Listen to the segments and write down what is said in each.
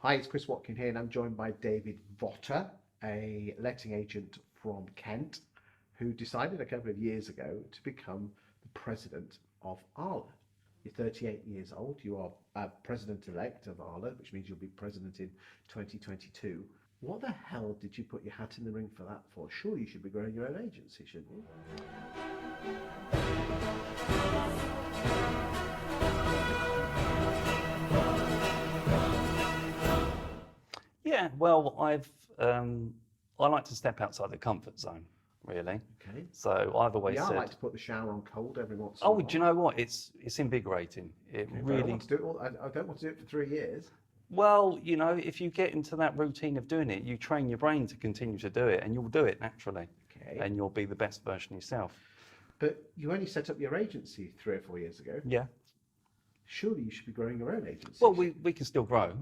Hi, it's Chris Watkin here, and I'm joined by David Votta, a letting agent from Kent, who decided a couple of years ago to become the president of ARLA. You're 38 years old. You are President Elect of ARLA, which means you'll be president in 2022. What the hell did you put your hat in the ring for that for? Surely you should be growing your own agency, shouldn't you? Yeah, well, I like to step outside the comfort zone, really. Okay. So I've always I said, like to put the shower on cold every once in a while. oh, do you know what? It's invigorating. It Okay, really. I don't want to do it I don't want to do it for 3 years. Well, you know, if you get into that routine of doing it, you train your brain to continue to do it, and you'll do it naturally. Okay. And you'll be the best version of yourself. But you only set up your agency 3 or 4 years ago. Yeah. Surely you should be growing your own agency. Well, we can still grow.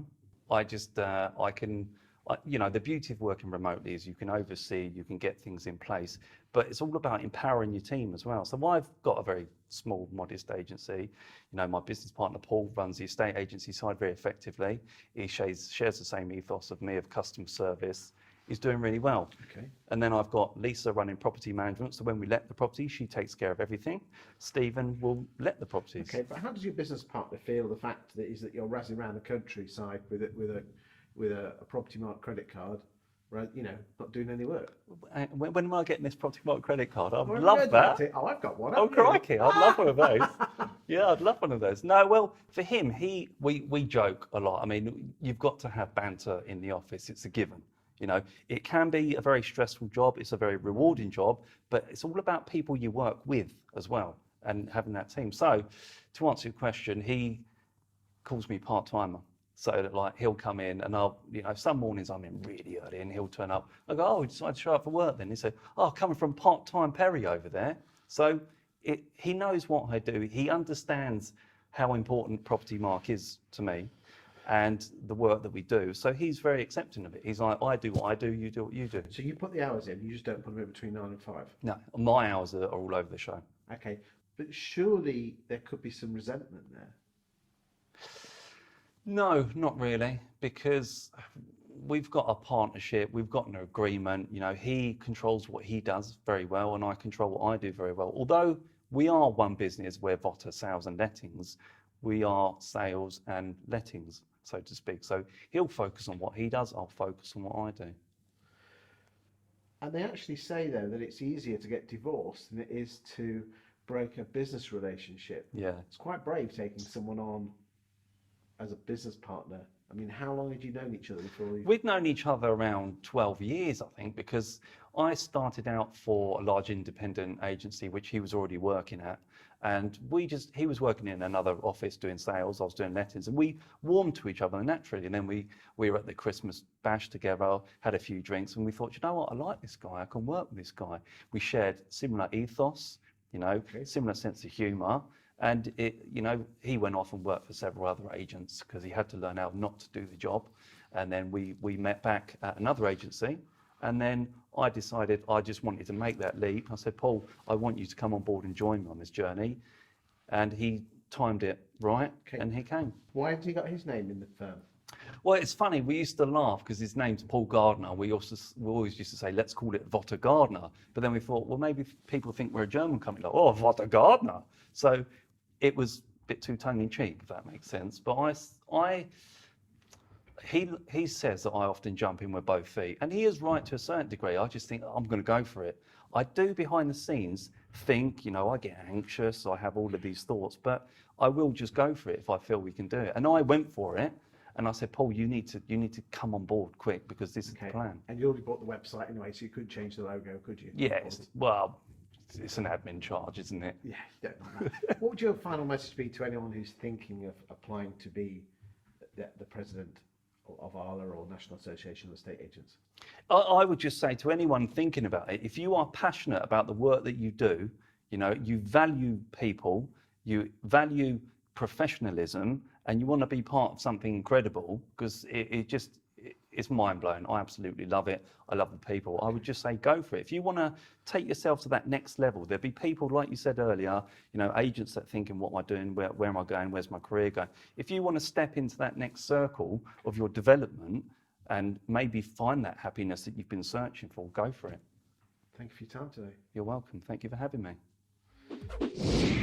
You know, the beauty of working remotely is you can oversee, you can get things in place, but it's all about empowering your team as well. So I've got a very small, modest agency. You know, my business partner, Paul, runs the estate agency side very effectively. He shares the same ethos of me of customer service. He's doing really well. Okay. And then I've got Lisa running property management. So when we let the property, she takes care of everything. Stephen will let the properties. Okay, but how does your business partner feel the fact that you're razzing around the countryside with a Propertymark credit card, right? You know, not doing any work. When am I getting this Propertymark credit card? I'd Well, love that. Oh, I've got one. Oh, haven't you? crikey, I'd love one of those. Yeah, I'd love one of those. No, well, for him, we joke a lot. I mean, you've got to have banter in the office. It's a given. You know, it can be a very stressful job. It's a very rewarding job, but it's all about people you work with as well and having that team. So to answer your question, he calls me part-timer. So that, like, he'll come in and some mornings I'm in really early and he'll turn up. I go, oh, you decided to show up for work then? He said, oh, coming from part-time Perry over there. So he knows what I do. He understands how important Propertymark is to me and the work that we do. So he's very accepting of it. He's like, I do what I do, you do what you do. So you put the hours in, you just don't put them in between 9 and 5? No, my hours are all over the show. Okay, but surely there could be some resentment there. No, not really, because we've got a partnership, we've got an agreement. You know, he controls what he does very well and I control what I do very well. Although we are one business where Votta sales and lettings, we are sales and lettings, so to speak. So he'll focus on what he does, I'll focus on what I do. And they actually say, though, that it's easier to get divorced than it is to break a business relationship. Yeah. It's quite brave taking someone on as a business partner. I mean, how long had you known each other before you... We've known each other around 12 years, I think, because I started out for a large independent agency, which he was already working at. And he was working in another office doing sales, I was doing lettings, and we warmed to each other naturally. And then we were at the Christmas bash together, had a few drinks, and we thought, you know what, I like this guy, I can work with this guy. We shared similar ethos, similar sense of humour. And he went off and worked for several other agents because he had to learn how not to do the job. And then we met back at another agency. And then I decided I just wanted to make that leap. I said, Paul, I want you to come on board and join me on this journey. And he timed it right, and he came. Why has he got his name in the firm? Well, it's funny, we used to laugh because his name's Paul Gardner. We always used to say, let's call it Votta Gardner. But then we thought, well, maybe people think we're a German company, like, oh, Votta Gardner. So it was a bit too tongue-in-cheek, if that makes sense. But he says that I often jump in with both feet, and he is right to a certain degree. I just think I'm going to go for it. I do behind the scenes think, I get anxious, I have all of these thoughts, but I will just go for it if I feel we can do it. And I went for it, and I said, Paul, you need to come on board quick because this is the plan. And you already bought the website anyway, so you couldn't change the logo, could you? Yeah, it's an admin charge, isn't it? Yeah, don't know that. What would your final message be to anyone who's thinking of applying to be the president of ARLA or National Association of Estate Agents? I would just say to anyone thinking about it, if you are passionate about the work that you do, you value people, you value professionalism, and you want to be part of something incredible, because it's it's mind-blowing. I absolutely love it. I love the people. I would just say go for it. If you want to take yourself to that next level, there'll be people, like you said earlier, you know, agents that thinking, what am I doing? Where am I going? Where's my career going? If you want to step into that next circle of your development and maybe find that happiness that you've been searching for, go for it. Thank you for your time today. You're welcome. Thank you for having me.